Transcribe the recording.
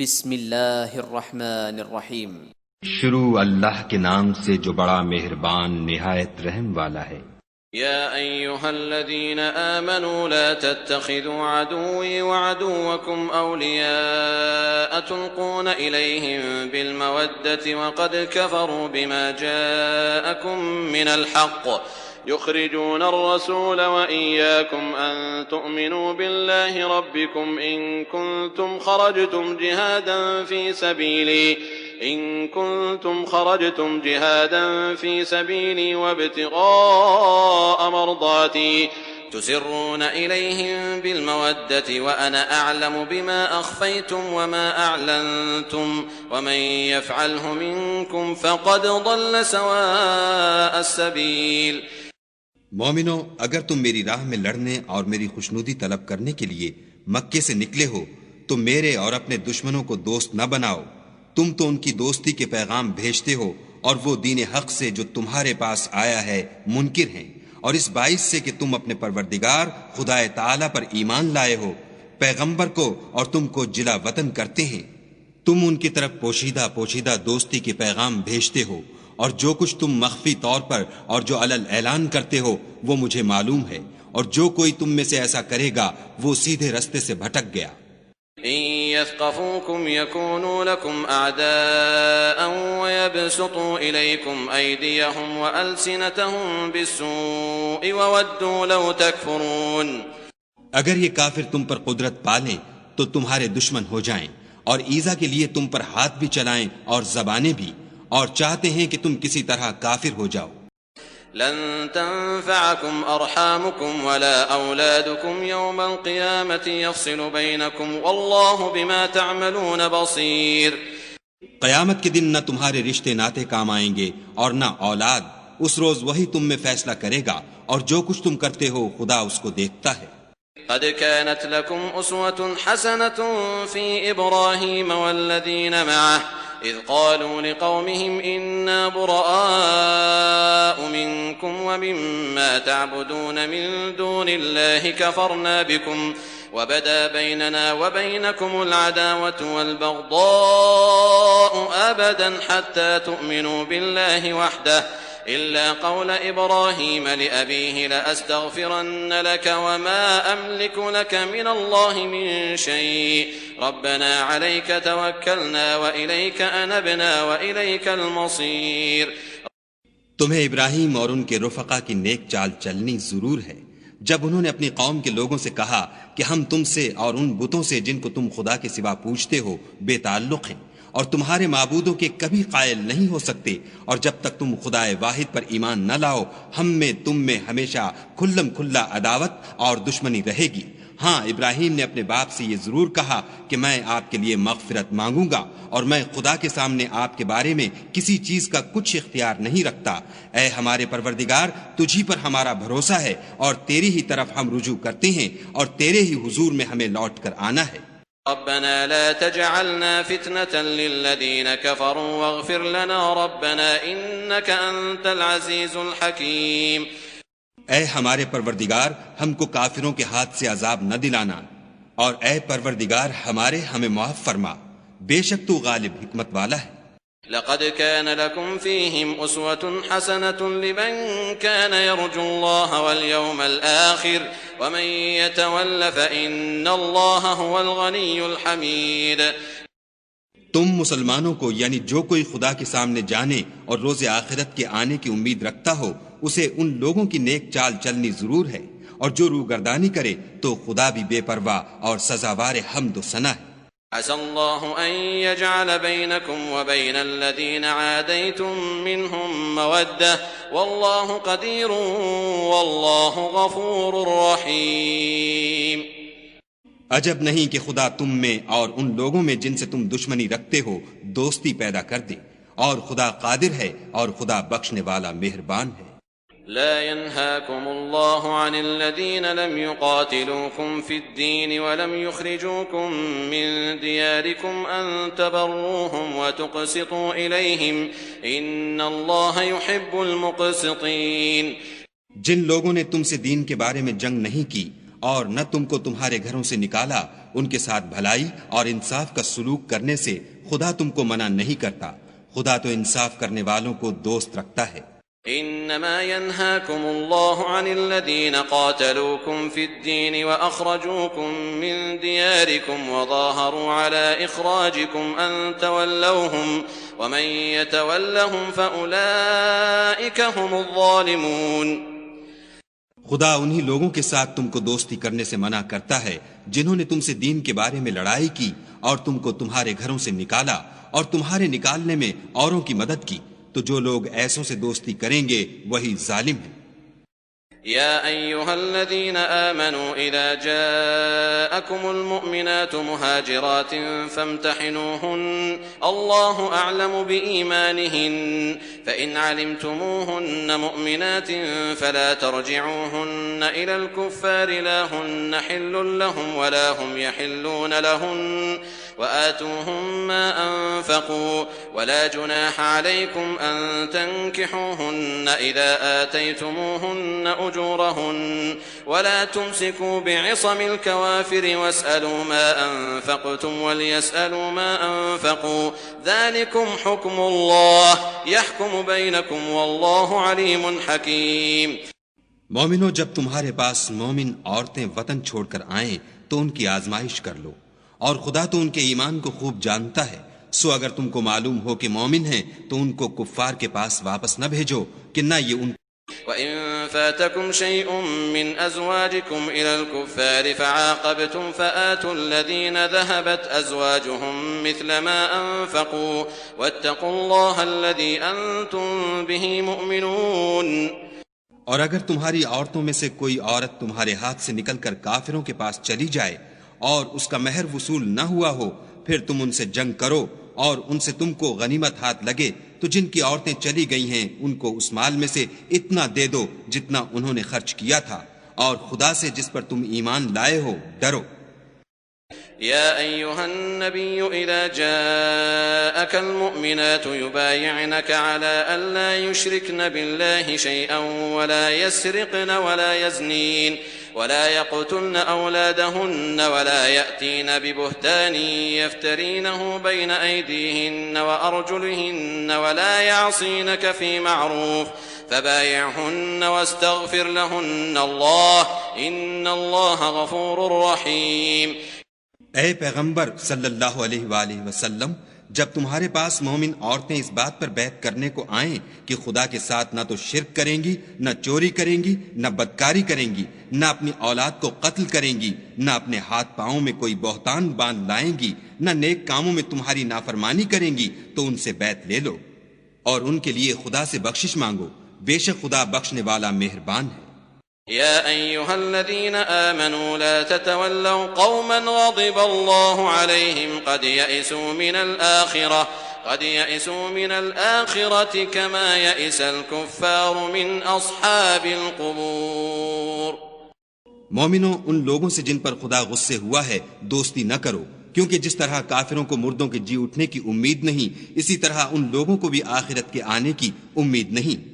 بسم اللہ الرحمن الرحیم۔ شروع اللہ کے نام سے جو بڑا مہربان نہایت رحم والا ہے۔ يا أيها الذين آمنوا لا تتخذوا عدوي وعدوكم أولياء تلقون إليهم بالمودة وقد كفروا بما جاءكم من الحق يخرجون الرسول وإياكم أن تؤمنوا بالله ربكم إن كنتم خرجتم جهادا في سبيلي وابتغاء مرضاتي تسرون إليهم بالمودة وأنا أعلم بما أخفيتم وما أعلنتم ومن يفعله منكم فقد ضل سواء السبيل۔ مومنو، اگر تم میری راہ میں لڑنے اور میری خوشنودی طلب کرنے کے لیے مکے سے نکلے ہو تو میرے اور اپنے دشمنوں کو دوست نہ بناؤ۔ تم تو ان کی دوستی کے پیغام بھیجتے ہو اور وہ دین حق سے جو تمہارے پاس آیا ہے منکر ہیں، اور اس باعث سے کہ تم اپنے پروردگار خدا تعالی پر ایمان لائے ہو، پیغمبر کو اور تم کو جلا وطن کرتے ہیں۔ تم ان کی طرف پوشیدہ دوستی کے پیغام بھیجتے ہو، اور جو کچھ تم مخفی طور پر اور جو علل اعلان کرتے ہو وہ مجھے معلوم ہے، اور جو کوئی تم میں سے ایسا کرے گا وہ سیدھے رستے سے بھٹک گیا۔ إن يثقفوكم يكونوا لكم أعداء ويبسطوا إليكم أيديهم وألسنتهم بالسوء وودوا لو تكفرون۔ اگر یہ کافر تم پر قدرت پالیں تو تمہارے دشمن ہو جائیں، اور ایذا کے لیے تم پر ہاتھ بھی چلائیں اور زبانیں بھی، اور چاہتے ہیں کہ تم کسی طرح کافر ہو جاؤ۔ لن تنفعكم أرحامكم ولا أولادكم يوم القيامة يفصل بينكم والله بما تعملون بصير۔ قیامت کے دن نہ تمہارے رشتے ناتے کام آئیں گے اور نہ اولاد، اس روز وہی تم میں فیصلہ کرے گا، اور جو کچھ تم کرتے ہو خدا اس کو دیکھتا ہے۔ قد كانت لكم أسوة حسنة في إبراهيم والذين معه إذ قالوا لقومهم إنا براء منكم ومما تعبدون من دون الله كفرنا بكم وبدا بيننا وبينكم العداوة والبغضاء أبدا حتى تؤمنوا بالله وحده إلا قول إبراهيم لأبيه لأستغفرن لك وما أملك لك من الله من شيء ربنا عليك توكلنا وإليك أنبنا وإليك المصير۔ تمہیں ابراہیم اور ان کے رفقا کی نیک چال چلنی ضرور ہے جب انہوں نے اپنی قوم کے لوگوں سے کہا کہ ہم تم سے اور ان بتوں سے جن کو تم خدا کے سوا پوجتے ہو بے تعلق ہیں، اور تمہارے معبودوں کے کبھی قائل نہیں ہو سکتے، اور جب تک تم خدا واحد پر ایمان نہ لاؤ ہم میں تم میں ہمیشہ کھلم کھلا عداوت اور دشمنی رہے گی۔ ہاں، ابراہیم نے اپنے باپ سے یہ ضرور کہا کہ میں آپ کے لیے مغفرت مانگوں گا، اور میں خدا کے سامنے آپ کے بارے میں کسی چیز کا کچھ اختیار نہیں رکھتا۔ اے ہمارے پروردگار، تجھی پر ہمارا بھروسہ ہے اور تیری ہی طرف ہم رجوع کرتے ہیں، اور تیرے ہی حضور میں ہمیں لوٹ کر آنا ہے۔ ربنا لا تجعلنا فتنة للذين كفروا واغفر لنا ربنا إنك أنت العزيز الحكيم۔ اے ہمارے پروردگار، ہم کو کافروں کے ہاتھ سے عذاب نہ دلانا، اور اے پروردگار ہمارے ہمیں معاف فرما، بے شک تو غالب حکمت والا ہے۔ لقد كان لكم فيهم أسوة حسنة لمن كان يرجو الله واليوم الآخر ومن يتول فإن الله هو الغني الحميد۔ تم مسلمانوں کو، یعنی جو کوئی خدا کے سامنے جانے اور روز آخرت کے آنے کی امید رکھتا ہو، اسے ان لوگوں کی نیک چال چلنی ضرور ہے، اور جو روگردانی کرے تو خدا بھی بے پرواہ اور سزاوار حمد و ثنا ہے۔ عسى الله أن يجعل بينكم وبين الذين عاديتم منهم مودة والله قدير والله غفور رحيم۔ عجب نہیں کہ خدا تم میں اور ان لوگوں میں جن سے تم دشمنی رکھتے ہو دوستی پیدا کر دے، اور خدا قادر ہے اور خدا بخشنے والا مہربان ہے۔ لا ينهاكم الله عن الذين لم يقاتلوكم في الدين ولم يخرجوكم من دياركم أن تبروهم وتقسطوا إليهم إن الله يحب المقسطين۔ جن لوگوں نے تم سے دین کے بارے میں جنگ نہیں کی اور نہ تم کو تمہارے گھروں سے نکالا ان کے ساتھ بھلائی اور انصاف کا سلوک کرنے سے خدا تم کو منع نہیں کرتا، خدا تو انصاف کرنے والوں کو دوست رکھتا ہے۔ إنما ينهاكم الله عن الذين قاتلوكم في الدين وأخرجوكم من دياركم وظاهروا على إخراجكم أن تولوهم ومن يتولهم فأولئك هم الظالمون۔ خدا انہی لوگوں کے ساتھ تم کو دوستی کرنے سے منع کرتا ہے جنہوں نے تم سے دین کے بارے میں لڑائی کی اور تم کو تمہارے گھروں سے نکالا اور تمہارے نکالنے میں اوروں کی مدد کی، تو جو لوگ ایسوں سے دوستی کریں گے وہی ظالم ہیں۔ يا أيها الذين آمنوا إذا جاءكم المؤمنات مهاجرات فامتحنوهن الله أعلم بإيمانهن فإن علمتموهن مؤمنات فلا ترجعوهن إلى الكفار لا هن حل لهم ولا هم يحلون لهن وآتوهم ما أنفقوا ولا جناح عليكم أن تنكحوهن إذا آتيتموهن أجورهن ولا تمسكوا بعصم الكوافر واسألوا ما أنفقتم وليسألوا ما أنفقوا ذلكم حكم الله يحكم بينكم والله عليم حكيم۔ مومنو، جب تمہارے پاس مومن عورتیں وطن چھوڑ کر آئیں تو ان کی آزمائش کر لو، اور خدا تو ان کے ایمان کو خوب جانتا ہے، سو اگر تم کو معلوم ہو کہ مومن ہیں تو ان کو کفار کے پاس واپس نہ بھیجو کہ نہ یہ ان وَإِن فَاتَكُمْ شَيْءٌ مِّنْ أَزْوَاجِكُمْ إِلَى الْكُفَّارِ فَعَاقَبْتُمْ فَآتُوا الَّذِينَ ذَهَبَتْ أَزْوَاجُهُمْ مِثْلَ مَا أَنفَقُوا وَاتَّقُوا اللَّهَ الَّذِي أَنتُم بِهِ مُؤْمِنُونَ۔ اور اگر تمہاری عورتوں میں سے کوئی عورت تمہارے ہاتھ سے نکل کر کافروں کے پاس چلی جائے اور اس کا مہر وصول نہ ہوا ہو، پھر تم ان سے جنگ کرو اور ان سے تم کو غنیمت ہاتھ لگے تو جن کی عورتیں چلی گئی ہیں ان کو اس مال میں سے اتنا دے دو جتنا انہوں نے خرچ کیا تھا، اور خدا سے جس پر تم ایمان لائے ہو ڈرو۔ يا أيها النبي إذا جاءك المؤمنات يبايعنك على أن لا يشركن بالله شيئا ولا يسرقن ولا يزنين ولا يقتلن أولادهن ولا يأتين ببهتان يفترينه بين أيديهن وأرجلهن ولا يعصينك في معروف فبايعهن واستغفر لهن الله إن الله غفور رحيم۔ اے پیغمبر صلی اللہ علیہ وآلہ وسلم، جب تمہارے پاس مومن عورتیں اس بات پر بیعت کرنے کو آئیں کہ خدا کے ساتھ نہ تو شرک کریں گی، نہ چوری کریں گی، نہ بدکاری کریں گی، نہ اپنی اولاد کو قتل کریں گی، نہ اپنے ہاتھ پاؤں میں کوئی بہتان باندھ لائیں گی، نہ نیک کاموں میں تمہاری نافرمانی کریں گی، تو ان سے بیعت لے لو اور ان کے لیے خدا سے بخشش مانگو، بے شک خدا بخشنے والا مہربان ہے۔ يا أيها الذين آمنوا لا تتولوا قوما غضب الله عليهم قد يئسوا من الآخرة كما يئس الكفار من أصحاب القبور۔ مومنوں، ان لوگوں سے جن پر خدا غصے ہوا ہے دوستی نہ کرو، کیونکہ جس طرح کافروں کو مردوں کے جی اٹھنے کی امید نہیں، اسی طرح ان لوگوں کو بھی آخرت کے آنے کی امید نہیں۔